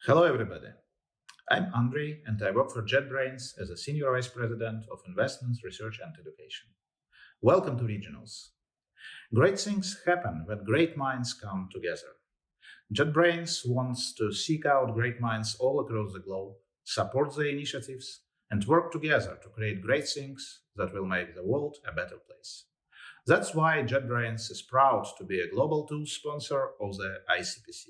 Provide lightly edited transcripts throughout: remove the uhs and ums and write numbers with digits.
Hello, everybody. I'm Andrei, and I work for JetBrains as a Senior Vice President of Investments, Research, and Education. Welcome to Regionals. Great things happen when great minds come together. JetBrains wants to seek out great minds all across the globe, support their initiatives, and work together to create great things that will make the world a better place. That's why JetBrains is proud to be a Global Tools sponsor of the ICPC.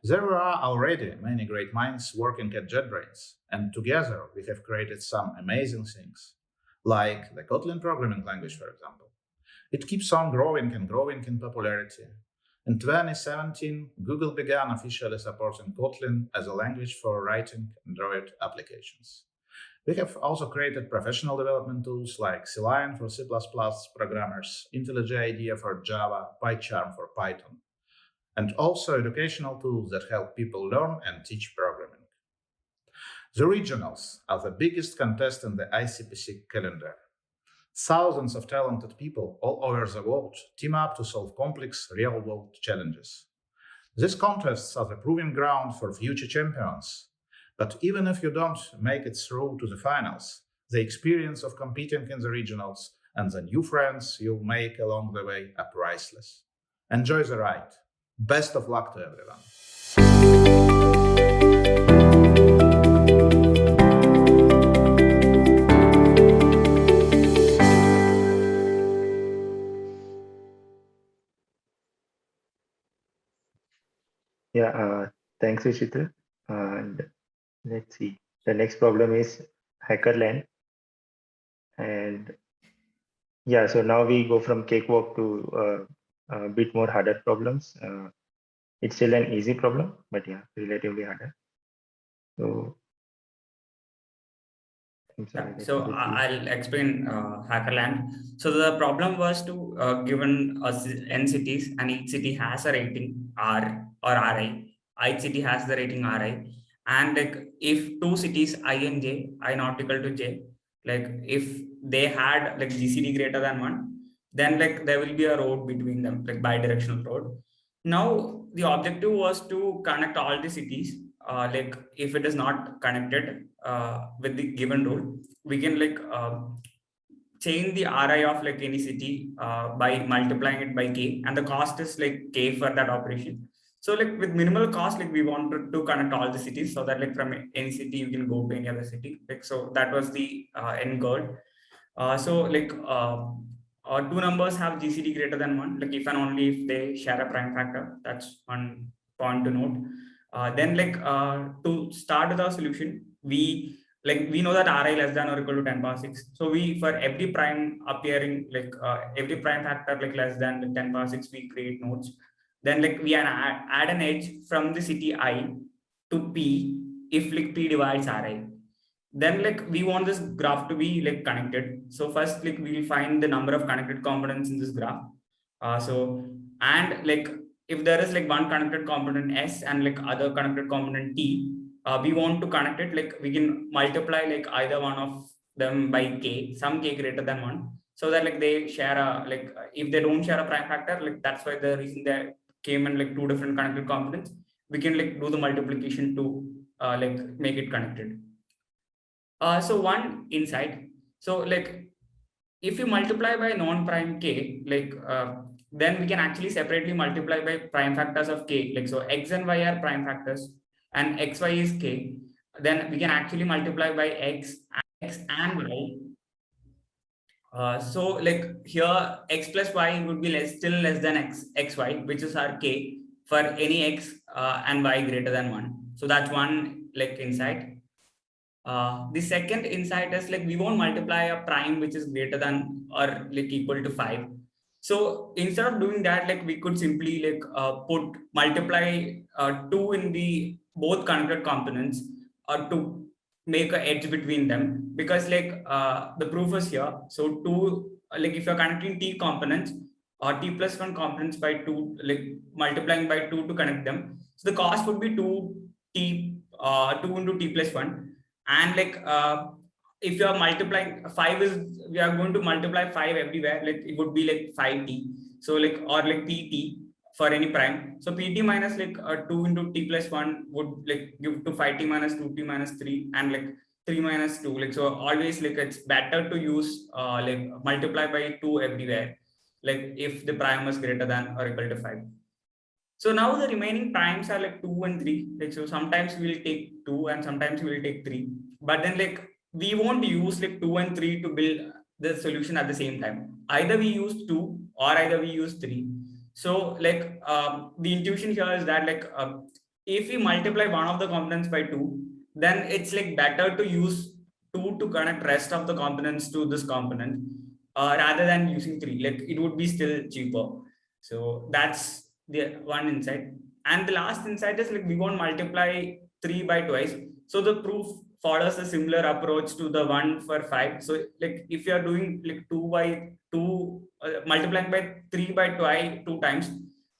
There are already many great minds working at JetBrains, and together we have created some amazing things, like the Kotlin programming language, for example. It keeps on growing and growing in popularity. In 2017, Google began officially supporting Kotlin as a language for writing Android applications. We have also created professional development tools like Cline for C++ programmers, IntelliJ IDEA for Java, PyCharm for Python, and also educational tools that help people learn and teach programming. The regionals are the biggest contest in the ICPC calendar. Thousands of talented people all over the world team up to solve complex real world challenges. These contests are the proving ground for future champions. But even if you don't make it through to the finals, the experience of competing in the regionals and the new friends you'll make along the way are priceless. Enjoy the ride. Best of luck to everyone. Yeah, thanks, Ishita. And let's see. The next problem is Hackerland. And yeah, so now we go from cakewalk to a bit more harder problems. It's still an easy problem, but yeah, relatively harder. So I'm sorry, let me So just see. I'll explain Hackerland. So the problem was to given us n cities, and each city has a rating R or RI. Each city has the rating RI, and like if two cities I and J, I not equal to J, like if they had like GCD greater than one, then like there will be a road between them, like bi-directional road. Now the objective was to connect all the cities. Like if it is not connected with the given rule, we can like change the RI of like any city by multiplying it by k, and the cost is like k for that operation. So like with minimal cost, like we wanted to connect all the cities so that like from any city you can go to any other city. Like so that was the end goal. So like two numbers have GCD greater than one, like if and only if they share a prime factor. That's one point to note. Then like to start with our solution, we know that Ri less than or equal to 10 power 6. So we, for every prime appearing, like every prime factor like less than 10 power 6, we create nodes. Then like we add an edge from the city I to P if like P divides Ri. Then like we want this graph to be like connected. So first like we will find the number of connected components in this graph. So and like if there is like one connected component S and like other connected component T, we want to connect it, like we can multiply like either one of them by k, some k greater than one, so that like they share a like if they don't share a prime factor, like that's why the reason they came in like two different connected components, we can like do the multiplication to like make it connected. So one insight. So like if you multiply by non-prime k, like then we can actually separately multiply by prime factors of k. Like so x and y are prime factors and xy is k. Then we can actually multiply by x and y. So like here x plus y would be still less than xy, which is our k for any x and y greater than 1. So that's one like insight. The second insight is like we won't multiply a prime which is greater than or like equal to 5. So instead of doing that, like we could simply like put multiply 2 in the both connected components to make a edge between them, because like the proof is here. So 2, like if you're connecting t components or t plus 1 components by 2, like multiplying by 2 to connect them, so the cost would be 2 into t plus 1. And like if you are multiplying 5 is, we are going to multiply 5 everywhere, like it would be like 5t, so like or like pt, for any prime. So pt minus like 2 into t plus 1 would like give to 5t minus 2t minus 3 and like 3 minus 2. Like so always like it's better to use like multiply by 2 everywhere, like if the prime is greater than or equal to 5. So now the remaining primes are like 2 and 3. Like so sometimes we will take 2 and sometimes we will take 3. But then like we won't use like 2 and 3 to build the solution at the same time. Either we use 2 or either we use 3. So like the intuition here is that like if we multiply one of the components by 2, then it's like better to use 2 to connect rest of the components to this component rather than using 3. Like it would be still cheaper. So that's the one insight. And the last insight is like we won't multiply 3 by twice. So the proof follows a similar approach to the one for 5. So like if you are doing like 2 by 2 multiplying by 3 by 2 times,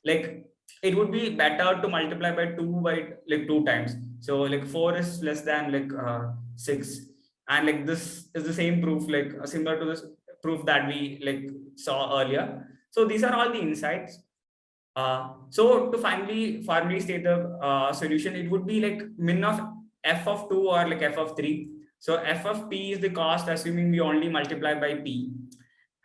like it would be better to multiply by 2 by like 2 times. So like 4 is less than like 6, and like this is the same proof, like similar to this proof that we like saw earlier. So these are all the insights. So to formally state the solution, it would be like min of f of 2 or like f of 3. So f of p is the cost assuming we only multiply by p,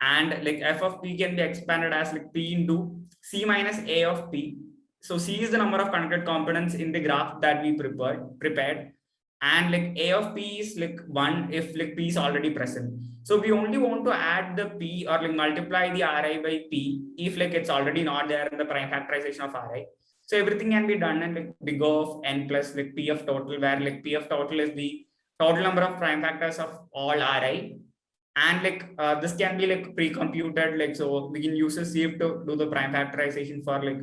and like f of p can be expanded as like p into c minus a of p. So c is the number of connected components in the graph that we prepared, and like a of p is like 1 if like p is already present. So we only want to add the p or like multiply the ri by p if like it's already not there in the prime factorization of ri. So everything can be done in like big O of n plus like p of total, where like p of total is the total number of prime factors of all ri, and like this can be like pre-computed. Like so we can use a sieve to do the prime factorization for like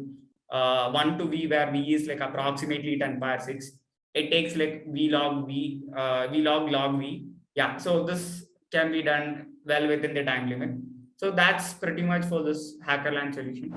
1 to v, where v is like approximately 10 power 6. It takes like v log log v. Yeah, so this can be done well within the time limit. So that's pretty much for this Hackerland solution.